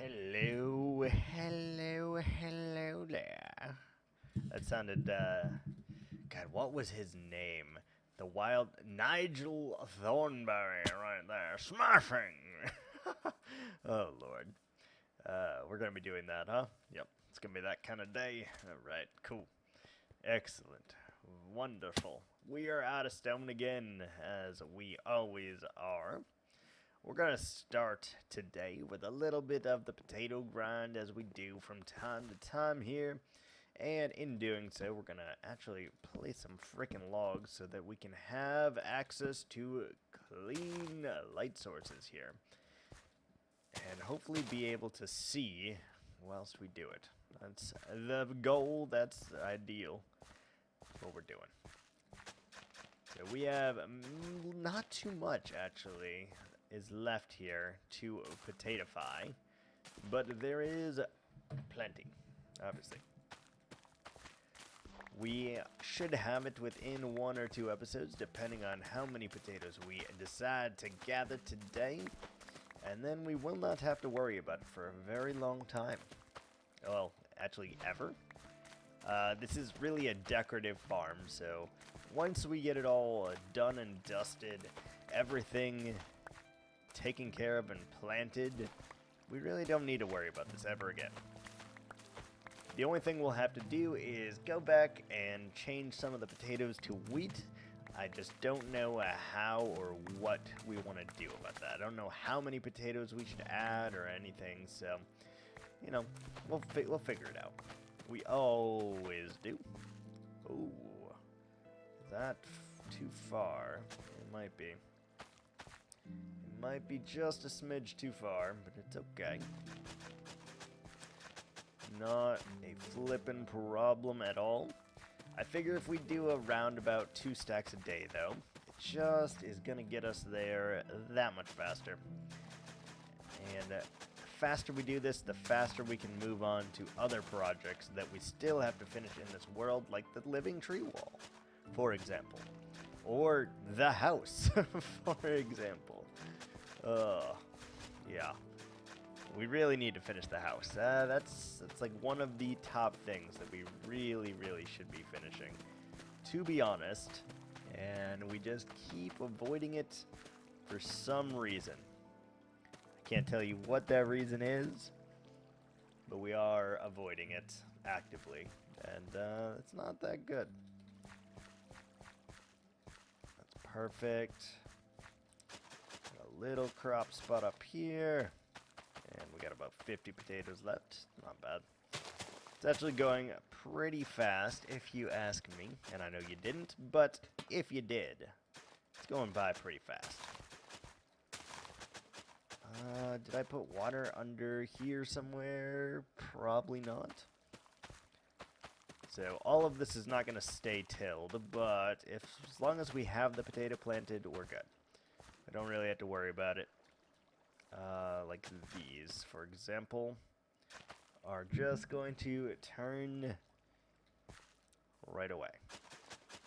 Hello, hello, hello there. That sounded, God, what was his name? The wild Nigel Thornberry right there. Smashing! Oh, Lord. We're going to be doing that, huh? Yep, it's going to be that kind of day. Alright, cool. Excellent. Wonderful. We are out of stone again, as we always are. We're going to start today with a little bit of the potato grind as we do from time to time here. And in doing so, we're going to actually place some freaking logs so that we can have access to clean light sources here. And hopefully be able to see whilst we do it. That's the goal, that's ideal. That's what we're doing. So we have not too much actually is left here to potatify, but there is plenty, obviously. We should have it within 1 or 2 episodes, depending on how many potatoes we decide to gather today, and then we will not have to worry about it for a very long time. Well, actually, ever. This is really a decorative farm, so once we get it all done and dusted, everything taken care of and planted, we really don't need to worry about this ever again. The only thing we'll have to do is go back and change some of the potatoes to wheat. I just don't know how or what we want to do about that. I don't know how many potatoes we should add or anything, so, you know, we'll figure it out. We always do. Ooh, is that too far? It might be. It might be just a smidge too far, but it's okay. Not a flippin' problem at all. I figure if we do around about 2 stacks a day, though, it just is gonna get us there that much faster. And the faster we do this, the faster we can move on to other projects that we still have to finish in this world, like the living tree wall, for example. Or the house, for example. Yeah. We really need to finish the house. That's like one of the top things that we really should be finishing, to be honest. And we just keep avoiding it for some reason. I can't tell you what that reason is, but we are avoiding it actively, and it's not that good. That's perfect. Got a little crop spot up here. And we got about 50 potatoes left. Not bad. It's actually going pretty fast, if you ask me. And I know you didn't, but if you did, it's going by pretty fast. Did I put water under here somewhere? Probably not. So all of this is not going to stay tilled, but as long as we have the potato planted, we're good. I don't really have to worry about it. Like these, for example, are just going to turn right away.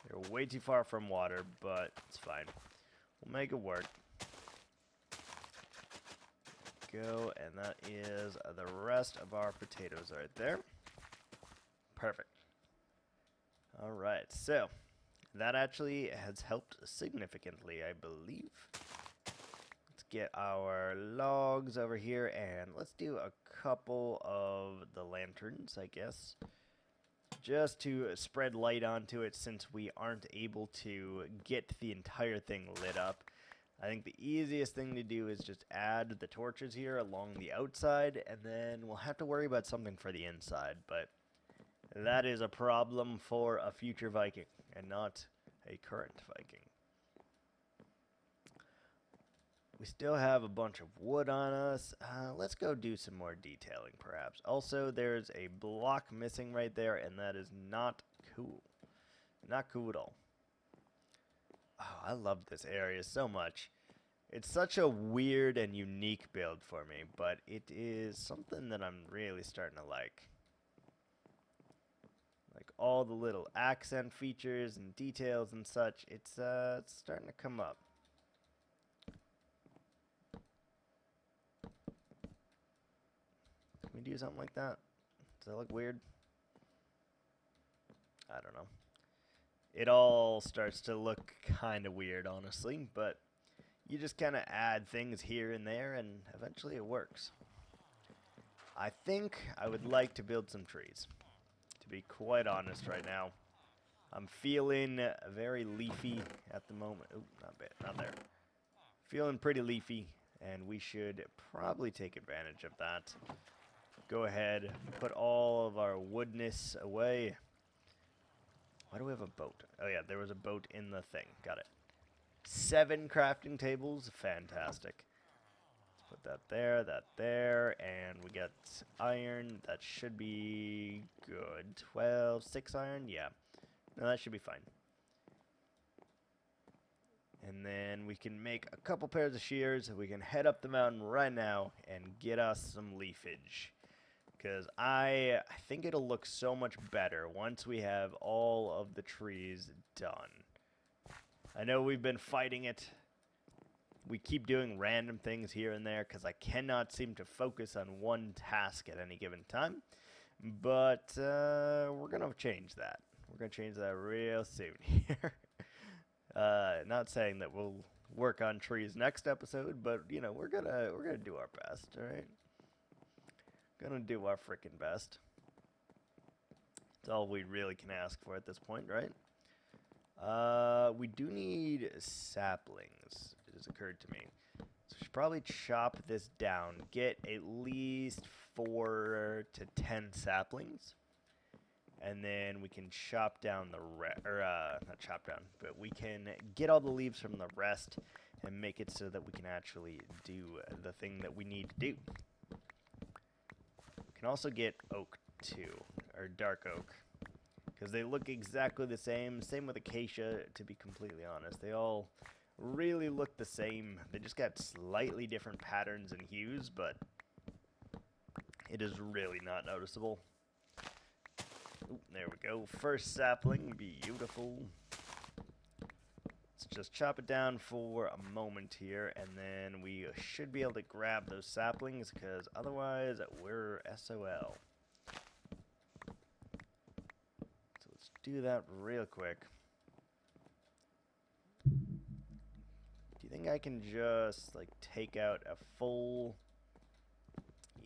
They're way too far from water, but it's fine. We'll make it work. Go, and that is the rest of our potatoes right there. Perfect. Alright, so that actually has helped significantly, I believe. Get our logs over here, and let's do a couple of the lanterns, I guess, just to spread light onto it, since we aren't able to get the entire thing lit up. I think the easiest thing to do is just add the torches here along the outside, and then we'll have to worry about something for the inside, but that is a problem for a future Viking and not a current Viking. We still have a bunch of wood on us. Let's go do some more detailing, perhaps. Also, there's a block missing right there, and that is not cool. Not cool at all. Oh, I love this area so much. It's such a weird and unique build for me, but it is something that I'm really starting to like. Like all the little accent features and details and such, it's starting to come up. do something like that? Does that look weird? I don't know. It all starts to look kind of weird, honestly, but you just kind of add things here and there, and eventually it works. I think I would like to build some trees, to be quite honest right now. I'm feeling very leafy at the moment. Oh, not bad, not there. Feeling pretty leafy, and we should probably take advantage of that. Go ahead, put all of our woodness away. Why do we have a boat? Oh yeah, there was a boat in the thing. Got it. 7 crafting tables. Fantastic. Let's put that there, and we got iron. That should be good. 12, 6 iron? Yeah. No, that should be fine. And then we can make a couple pairs of shears. We can head up the mountain right now and get us some leafage. Because I think it'll look so much better once we have all of the trees done. I know we've been fighting it. We keep doing random things here and there because I cannot seem to focus on one task at any given time. But we're going to change that. We're going to change that real soon here. Not saying that we'll work on trees next episode, but you know, we're gonna do our best, all right? Gonna do our freaking best. It's all we really can ask for at this point, right? We do need saplings. It has occurred to me. So we should probably chop this down. Get at least 4 to 10 saplings. And then we can chop down the not chop down, but we can get all the leaves from the rest and make it so that we can actually do the thing that we need to do. We can also get oak too, or dark oak, because they look exactly the same. Same with acacia, to be completely honest. They all really look the same. They just got slightly different patterns and hues, but it is really not noticeable. Ooh, there we go. First sapling. Beautiful. Let's just chop it down for a moment here, and then we should be able to grab those saplings, because otherwise we're SOL. So let's do that real quick. Do you think I can just, like, take out a full...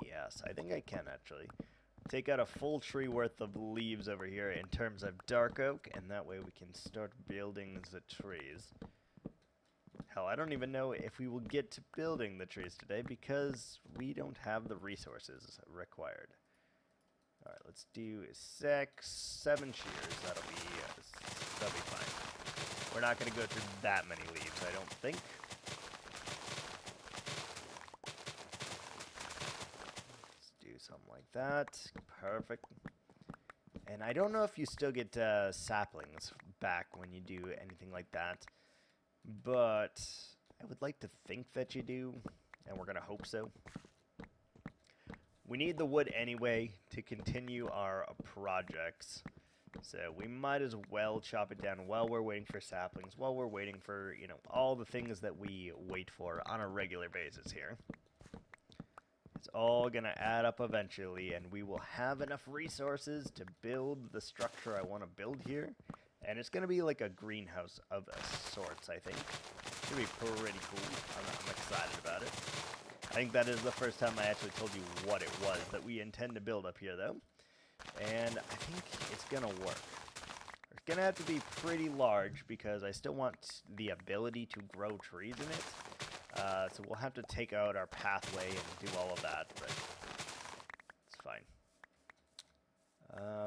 Yes, I think I can, actually. Take out a full tree worth of leaves over here in terms of dark oak, and that way we can start building the trees. Hell, I don't even know if we will get to building the trees today because we don't have the resources required. Alright, let's do 7 shears. That'll be fine. We're not going to go through that many leaves, I don't think. Something like that. Perfect. And I don't know if you still get saplings back when you do anything like that, but I would like to think that you do, and we're going to hope so. We need the wood anyway to continue our projects, so we might as well chop it down while we're waiting for saplings, while we're waiting for, you know, all the things that we wait for on a regular basis here. It's all going to add up eventually, and we will have enough resources to build the structure I want to build here. And it's going to be like a greenhouse of sorts, I think. It's going to be pretty cool. I'm excited about it. I think that is the first time I actually told you what it was that we intend to build up here, though. And I think it's going to work. It's going to have to be pretty large because I still want the ability to grow trees in it. So we'll have to take out our pathway and do all of that, but it's fine.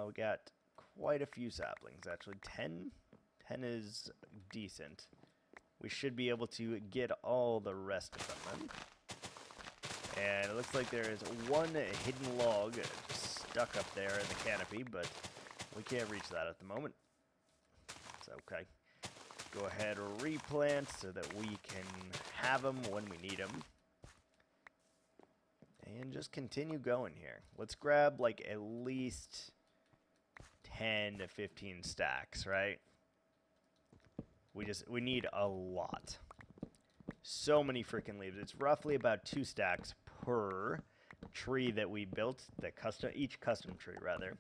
We got quite a few saplings, actually. 10? 10 is decent. We should be able to get all the rest of them then. And it looks like there is one hidden log stuck up there in the canopy, but we can't reach that at the moment. It's okay. Go ahead and replant so that we can have them when we need them. And just continue going here. Let's grab like at least 10 to 15 stacks, right? We need a lot. So many freaking leaves. It's roughly about 2 stacks per tree that we built, each custom tree rather,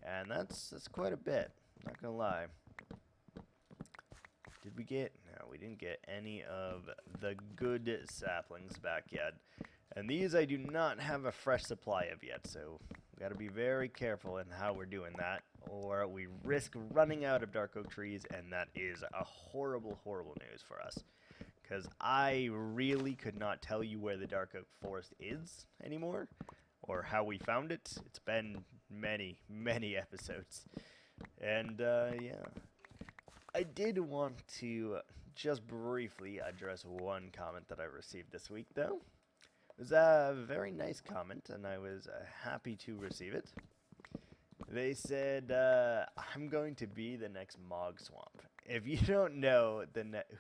and that's quite a bit. Not gonna lie. Did we get? No, we didn't get any of the good saplings back yet. And these I do not have a fresh supply of yet, so we gotta be very careful in how we're doing that, or we risk running out of dark oak trees, and that is a horrible, horrible news for us. Because I really could not tell you where the dark oak forest is anymore, or how we found it. It's been many, many episodes. And, yeah. I did want to just briefly address one comment that I received this week, though. It was a very nice comment, and I was happy to receive it. They said, I'm going to be the next Mog Swamp. If you don't know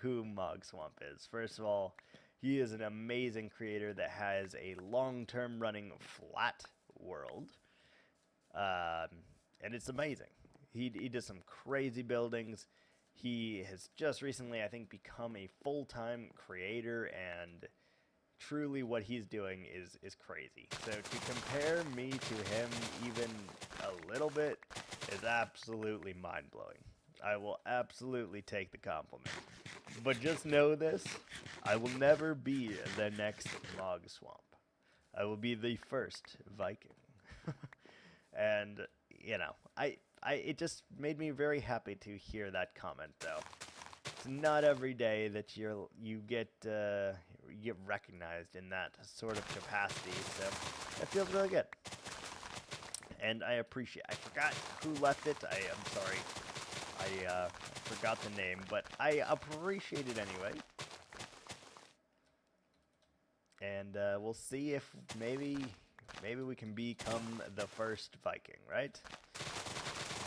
who Mog Swamp is, first of all, he is an amazing creator that has a long-term running flat world. And it's amazing. He does some crazy buildings. He has just recently, I think, become a full-time creator, and truly what he's doing is crazy. So to compare me to him even a little bit is absolutely mind-blowing. I will absolutely take the compliment. But just know this, I will never be the next Mog Swamp. I will be the first Viking. And, you know, it just made me very happy to hear that comment, though. It's not every day that you get recognized in that sort of capacity, so that feels really good. And I appreciate. I forgot who left it. I'm sorry. I forgot the name, but I appreciate it anyway. And we'll see if maybe we can become the first Viking, right?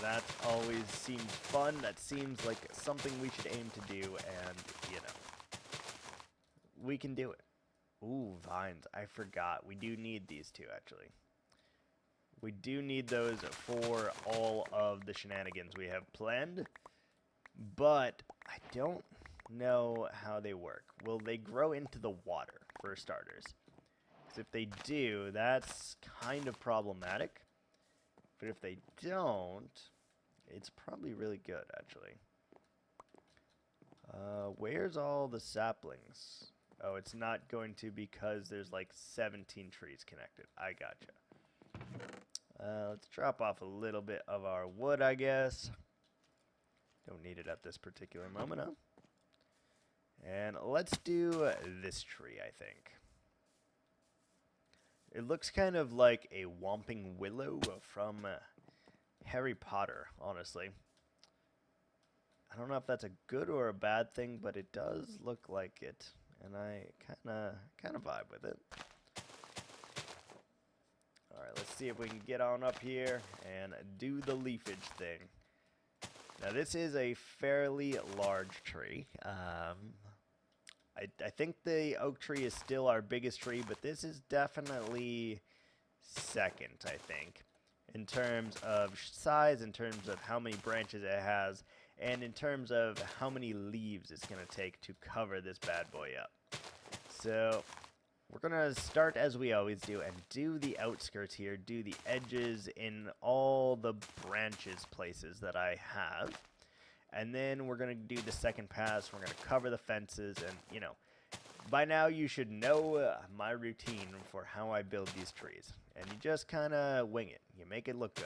That always seems fun. That seems like something we should aim to do, and, you know, we can do it. Ooh, vines. I forgot. We do need these two, actually. We do need those for all of the shenanigans we have planned, but I don't know how they work. Will they grow into the water, for starters? Because if they do, that's kind of problematic. But if they don't, it's probably really good, actually. Where's all the saplings? Oh, it's not going to because there's like 17 trees connected. I gotcha. Let's drop off a little bit of our wood, I guess. Don't need it at this particular moment, huh? And let's do this tree, I think. It looks kind of like a whomping willow from Harry Potter, honestly. I don't know if that's a good or a bad thing, but it does look like it, and I kind of vibe with it. All right, let's see if we can get on up here and do the leafage thing. Now, this is a fairly large tree. I think the oak tree is still our biggest tree, but this is definitely second, I think, in terms of size, in terms of how many branches it has, and in terms of how many leaves it's going to take to cover this bad boy up. So we're going to start as we always do and do the outskirts here, do the edges in all the branches places that I have. And then we're going to do the second pass. We're going to cover the fences. And, you know, by now you should know my routine for how I build these trees. And you just kind of wing it. You make it look good.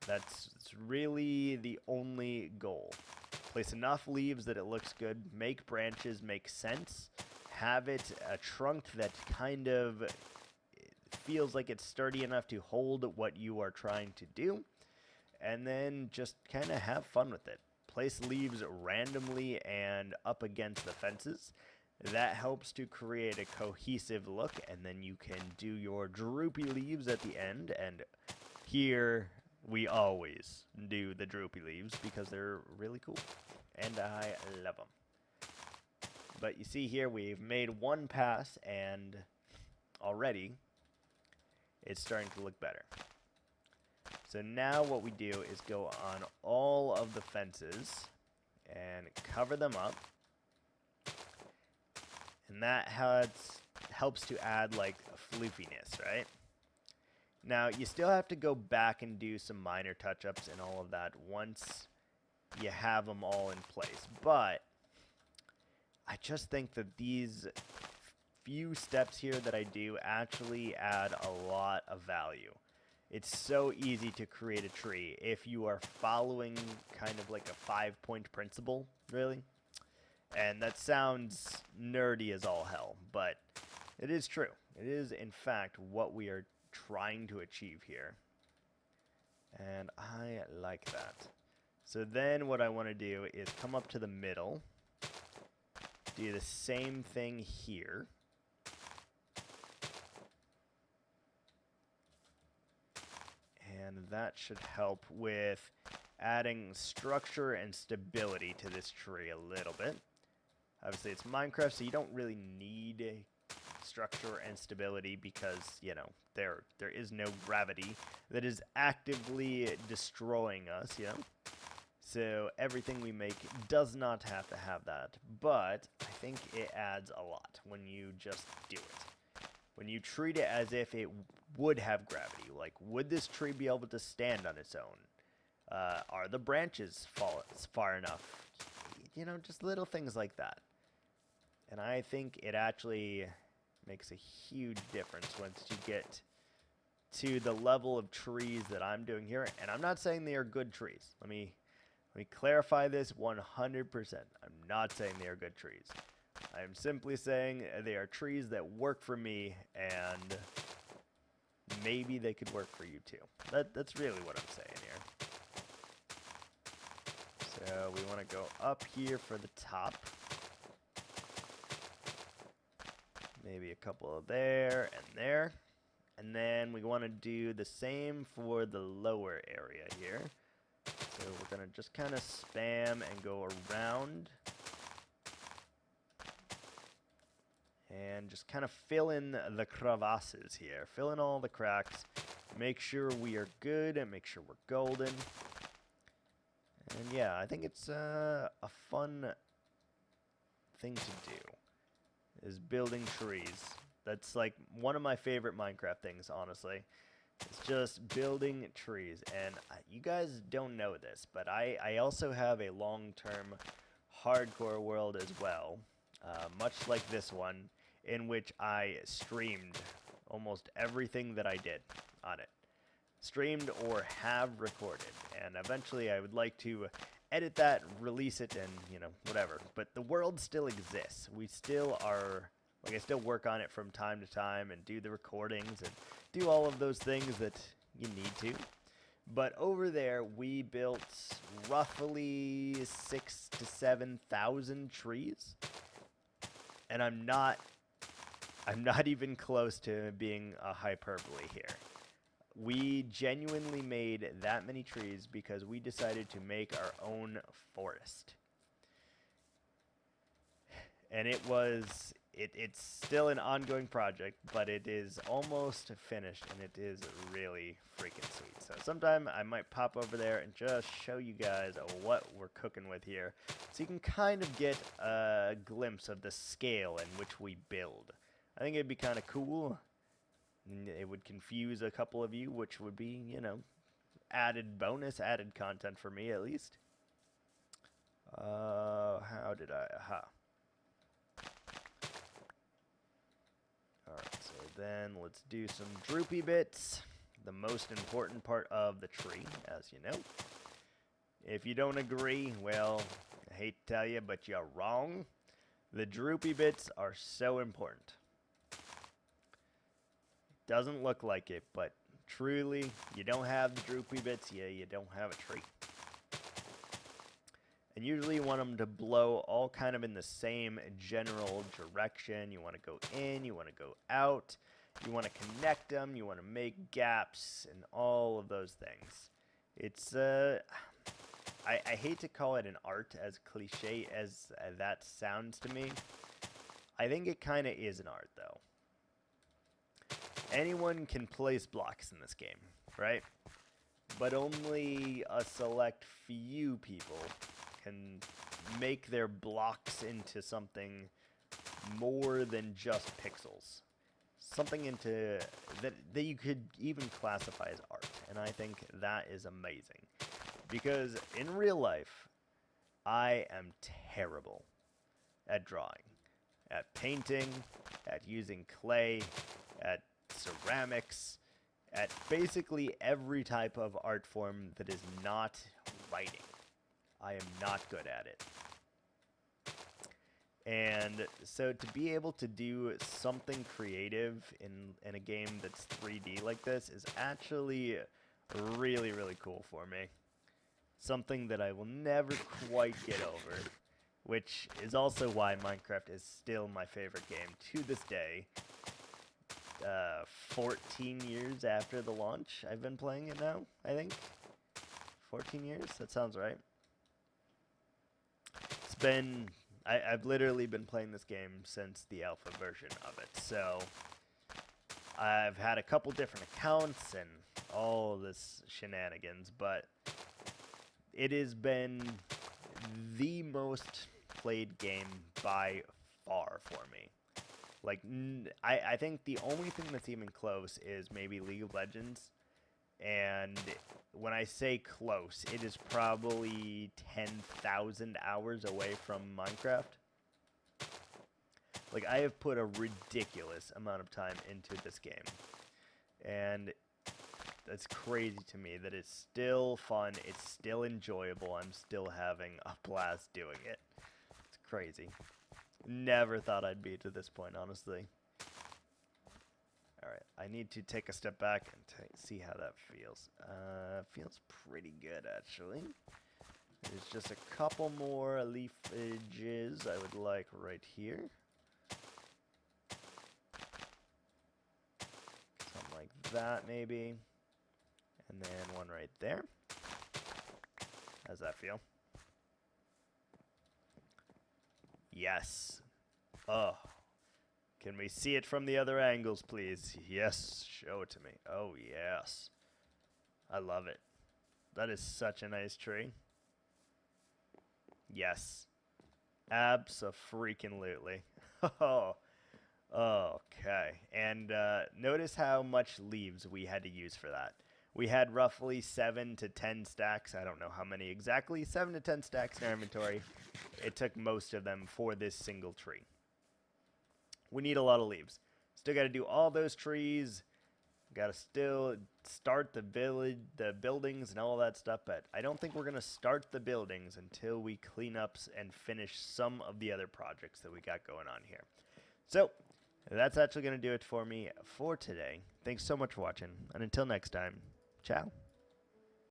That's really the only goal. Place enough leaves that it looks good. Make branches make sense. Have it a trunk that kind of feels like it's sturdy enough to hold what you are trying to do. And then just kind of have fun with it. Place leaves randomly and up against the fences. That helps to create a cohesive look, and then you can do your droopy leaves at the end. And here we always do the droopy leaves because they're really cool, and I love them. But you see here we've made one pass, and already it's starting to look better. So now what we do is go on all of the fences and cover them up. And that helps to add like floofiness, right? Now, you still have to go back and do some minor touch-ups and all of that once you have them all in place. But I just think that these few steps here that I do actually add a lot of value. It's so easy to create a tree if you are following kind of like a 5-point principle, really. And that sounds nerdy as all hell, but it is true. It is, in fact, what we are trying to achieve here. And I like that. So then what I want to do is come up to the middle, do the same thing here. And that should help with adding structure and stability to this tree a little bit. Obviously, it's Minecraft, so you don't really need structure and stability because, you know, there is no gravity that is actively destroying us, you know? So everything we make does not have to have that, but I think it adds a lot when you just do it. When you treat it as if it would have gravity, like, would this tree be able to stand on its own? Are the branches far enough? You know, just little things like that. And I think it actually makes a huge difference once you get to the level of trees that I'm doing here. And I'm not saying they are good trees. Let me clarify this 100%. I'm not saying they are good trees. I am simply saying they are trees that work for me, and maybe they could work for you too. That's really what I'm saying here. So we want to go up here for the top. Maybe a couple of there and there. And then we want to do the same for the lower area here. So we're going to just kind of spam and go around. And just kind of fill in the crevasses here. Fill in all the cracks. Make sure we are good and make sure we're golden. And yeah, I think it's a fun thing to do, is building trees. That's like one of my favorite Minecraft things, honestly. It's just building trees. And you guys don't know this, but I also have a long-term hardcore world as well, much like this one, in which I streamed almost everything that I did on it. Streamed or have recorded. And eventually I would like to edit that, release it, and, you know, whatever. But the world still exists. We still are, like, I still work on it from time to time and do the recordings and do all of those things that you need to. But over there, we built roughly 6,000 to 7,000 trees. And I'm not even close to being a hyperbole here. We genuinely made that many trees because we decided to make our own forest. And it's still an ongoing project, but it is almost finished, and it is really freaking sweet. So sometime I might pop over there and just show you guys what we're cooking with here, so you can kind of get a glimpse of the scale in which we build. I think it'd be kind of cool. It would confuse a couple of you, which would be, you know, added bonus, added content for me at least. How did I? Aha. Alright, so then let's do some droopy bits. The most important part of the tree, as you know. If you don't agree, well, I hate to tell you, but you're wrong. The droopy bits are so important. Doesn't look like it, but truly, you don't have the droopy bits, you don't have a tree. And usually you want them to blow all kind of in the same general direction. You want to go in, you want to go out, you want to connect them, you want to make gaps, and all of those things. It's, I hate to call it an art, as cliche as that sounds to me. I think it kind of is an art, though. Anyone can place blocks in this game, right? But only a select few people can make their blocks into something more than just pixels. something into that you could even classify as art. And I think that is amazing. Because in real life, I am terrible at drawing, at painting, at using clay, at ceramics, at basically every type of art form that is not writing. I am not good at it. And so to be able to do something creative in a game that's 3D like this is actually really, really cool for me. Something that I will never quite get over, which is also why Minecraft is still my favorite game to this day. 14 years after the launch, I've been playing it now, I think. 14 years? That sounds right. It's been... I've literally been playing this game since the alpha version of it, so I've had a couple different accounts and all this shenanigans, but it has been the most played game by far for me. Like, I think the only thing that's even close is maybe League of Legends. And when I say close, it is probably 10,000 hours away from Minecraft. Like, I have put a ridiculous amount of time into this game. And that's crazy to me that it's still fun, it's still enjoyable, I'm still having a blast doing it. It's crazy. Never thought I'd be to this point, honestly. Alright, I need to take a step back and see how that feels. Feels pretty good, actually. There's just a couple more leafages I would like right here. Something like that, maybe. And then one right there. How's that feel? Yes. Oh. Can we see it from the other angles, please? Yes, show it to me. Oh, yes. I love it. That is such a nice tree. Yes. Abso-freaking-lutely. Oh. Okay. And notice how much leaves we had to use for that. We had roughly 7 to 10 stacks. I don't know how many exactly. 7 to 10 stacks in our inventory. It took most of them for this single tree. We need a lot of leaves. Still got to do all those trees. Got to still start the village, the buildings and all that stuff. But I don't think we're going to start the buildings until we clean up and finish some of the other projects that we got going on here. So that's actually going to do it for me for today. Thanks so much for watching. And until next time, ciao.